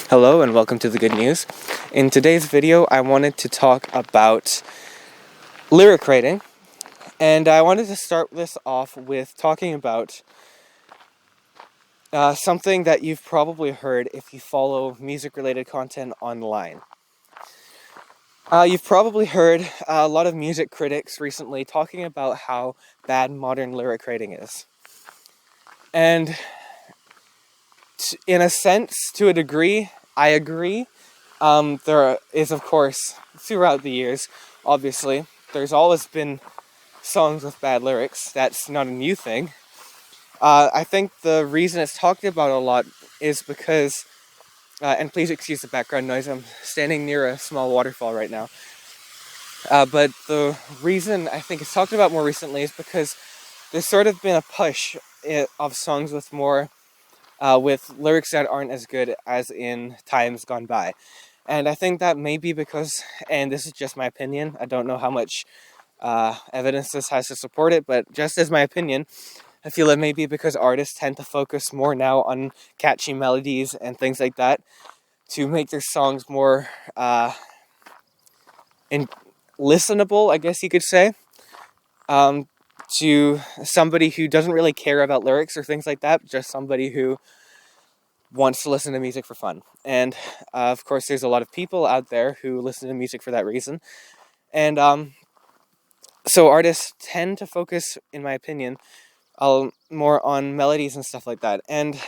Hello and welcome to the good news. In today's video, I wanted to talk about lyric writing, and I wanted to start this off with talking about something that you've probably heard if you follow music-related content online. You've probably heard a lot of music critics recently talking about how bad modern lyric writing is. And in a sense, to a degree, I agree. There is, of course, throughout the years, obviously, there's always been songs with bad lyrics. That's not a new thing. I think the reason it's talked about a lot is because, and please excuse the background noise, I'm standing near a small waterfall right now. But the reason I think it's talked about more recently is because there's sort of been a push of songs with more with lyrics that aren't as good as in times gone by. And I think that may be because, and this is just my opinion, I don't know how much evidence this has to support it, but just as my opinion, I feel it may be because artists tend to focus more now on catchy melodies and things like that to make their songs more listenable, I guess you could say, to somebody who doesn't really care about lyrics or things like that, just somebody who wants to listen to music for fun. And of course, there's a lot of people out there who listen to music for that reason. And so artists tend to focus, in my opinion, more on melodies and stuff like that. And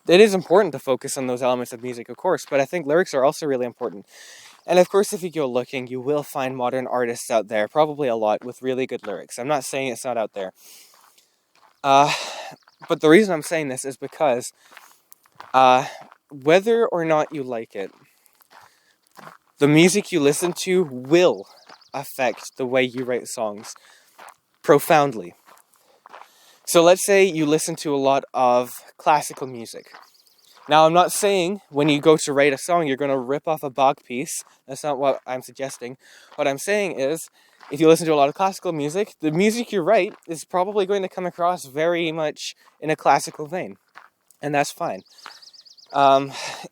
it is important to focus on those elements of music, of course, but I think lyrics are also really important. And of course, if you go looking, you will find modern artists out there, probably a lot, with really good lyrics. I'm not saying it's not out there. But the reason I'm saying this is because whether or not you like it, the music you listen to will affect the way you write songs profoundly. So let's say you listen to a lot of classical music. Now, I'm not saying when you go to write a song, you're going to rip off a Bach piece. That's not what I'm suggesting. What I'm saying is, if you listen to a lot of classical music, the music you write is probably going to come across very much in a classical vein. And that's fine.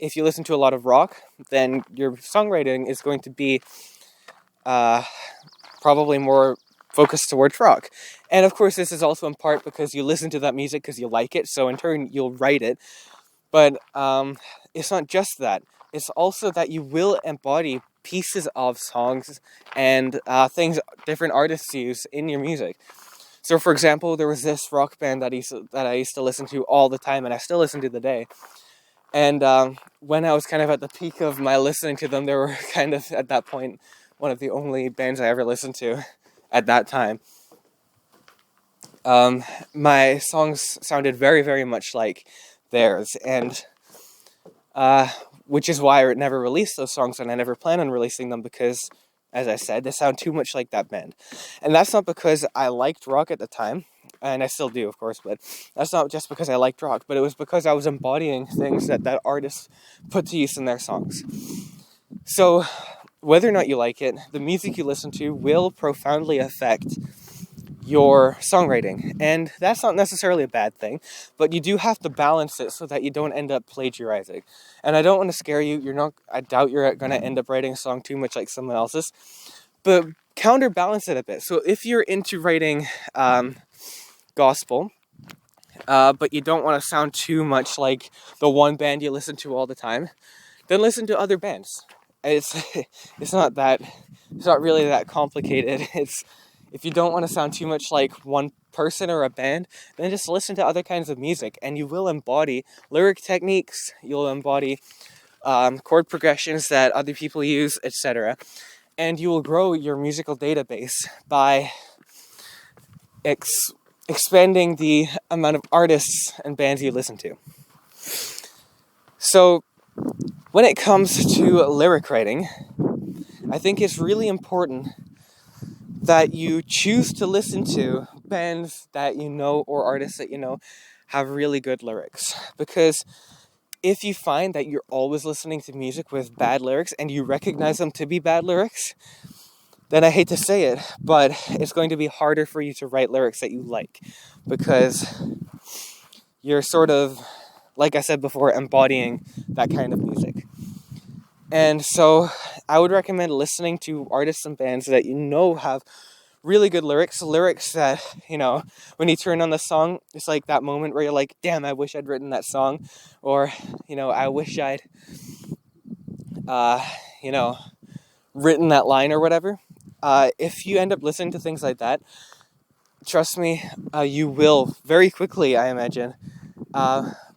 If you listen to a lot of rock, then your songwriting is going to be probably more focused towards rock. And of course, this is also in part because you listen to that music because you like it, so in turn, you'll write it. But it's not just that. It's also that you will embody pieces of songs and things different artists use in your music. So, for example, there was this rock band that I used to listen to all the time, and I still listen to today. And when I was kind of at the peak of my listening to them, they were kind of, at that point, one of the only bands I ever listened to at that time. My songs sounded very, very much like theirs, and which is why I never released those songs, and I never plan on releasing them because, as I said, they sound too much like that band. And that's not because I liked rock at the time, and I still do, of course, but that's not just because I liked rock, but it was because I was embodying things that artist put to use in their songs. So, whether or not you like it, the music you listen to will profoundly affect your songwriting, and that's not necessarily a bad thing, but you do have to balance it so that you don't end up plagiarizing. And I don't want to scare you. I doubt you're going to end up writing a song too much like someone else's, but counterbalance it a bit. So if you're into writing gospel, but you don't want to sound too much like the one band you listen to all the time, then listen to other bands. It's not really that complicated. If you don't want to sound too much like one person or a band, then just listen to other kinds of music, and you will embody lyric techniques, you'll embody chord progressions that other people use, etc. And you will grow your musical database by expanding the amount of artists and bands you listen to. So, when it comes to lyric writing, I think it's really important that you choose to listen to bands that you know or artists that you know have really good lyrics. Because if you find that you're always listening to music with bad lyrics and you recognize them to be bad lyrics, then I hate to say it, but it's going to be harder for you to write lyrics that you like, because you're sort of like I said before, embodying that kind of music. And so I would recommend listening to artists and bands that you know have really good lyrics that, when you turn on the song, it's like that moment where you're like, damn, I wish I'd written that song, or, I wish I'd, you know, written that line or whatever. If you end up listening to things like that, trust me, you will very quickly, I imagine,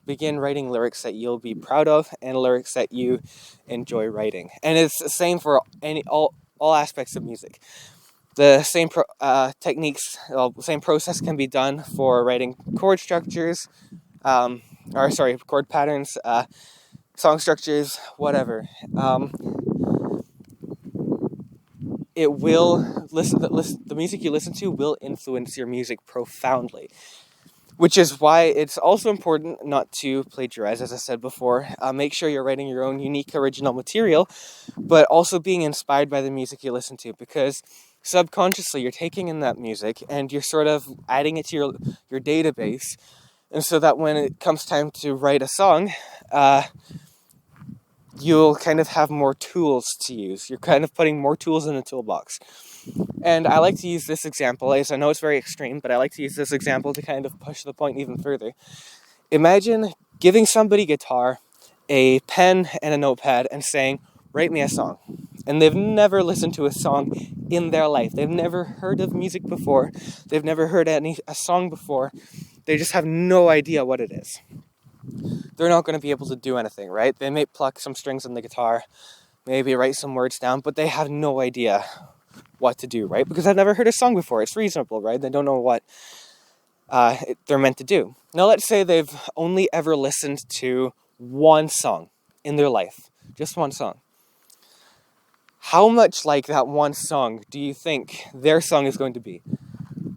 begin writing lyrics that you'll be proud of and lyrics that you enjoy writing. And it's the same for all aspects of music. The same same process can be done for writing chord structures, chord patterns, song structures, whatever. It will the music you listen to will influence your music profoundly. Which is why it's also important not to plagiarize, as I said before. Make sure you're writing your own unique original material, but also being inspired by the music you listen to, because subconsciously you're taking in that music and you're sort of adding it to your database. And so that when it comes time to write a song, you'll kind of have more tools to use. You're kind of putting more tools in the toolbox. And I like to use this example, as I know it's very extreme, but I like to use this example to kind of push the point even further. Imagine giving somebody a guitar, a pen, and a notepad and saying, write me a song. And they've never listened to a song in their life. They've never heard of music before. They've never heard a song before. They just have no idea what it is. They're not going to be able to do anything, right? They may pluck some strings on the guitar, maybe write some words down, but they have no idea what to do, right? Because I've never heard a song before. It's reasonable, right? They don't know what they're meant to do. Now, let's say they've only ever listened to one song in their life, just one song. How much like that one song do you think their song is going to be?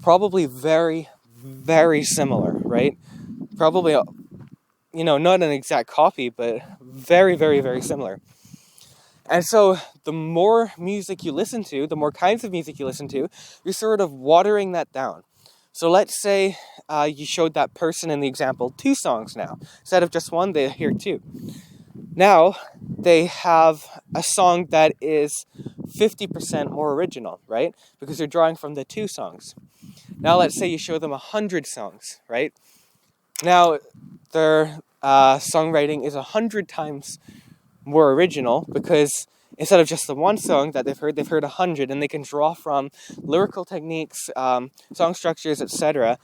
Probably very, very similar, right? Probably, not an exact copy, but very, very, very similar. And so the more music you listen to, the more kinds of music you listen to, you're sort of watering that down. So let's say you showed that person in the example 2 songs now. Instead of just one, they hear 2. Now they have a song that is 50% more original, right? Because you're drawing from the 2 songs. Now let's say you show them 100 songs, right? Now their songwriting is 100 times more original, because instead of just the one song that they've heard 100, and they can draw from lyrical techniques, song structures, etc.,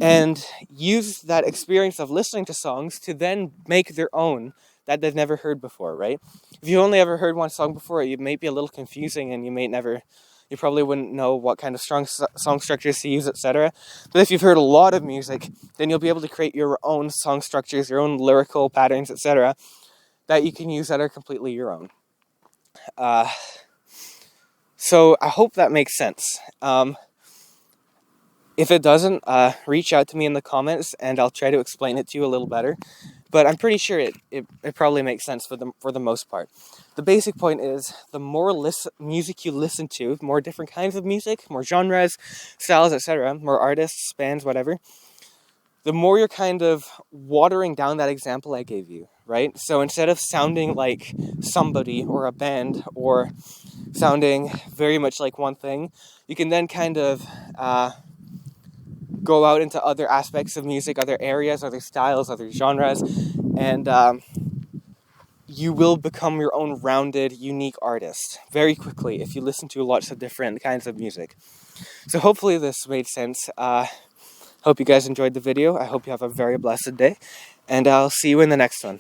and use that experience of listening to songs to then make their own that they've never heard before, right? If you only ever heard one song before, it may be a little confusing, and you probably wouldn't know what kind of strong song structures to use, etc. But if you've heard a lot of music, then you'll be able to create your own song structures, your own lyrical patterns, etc., that you can use that are completely your own. So I hope that makes sense. If it doesn't, reach out to me in the comments and I'll try to explain it to you a little better. But I'm pretty sure it probably makes sense for the most part. The basic point is, the more music you listen to, more different kinds of music, more genres, styles, etc., more artists, bands, whatever, the more you're kind of watering down that example I gave you, right? So instead of sounding like somebody or a band, or sounding very much like one thing, you can then kind of go out into other aspects of music, other areas, other styles, other genres, and you will become your own rounded, unique artist very quickly if you listen to lots of different kinds of music. So hopefully this made sense. Hope you guys enjoyed the video. I hope you have a very blessed day, and I'll see you in the next one.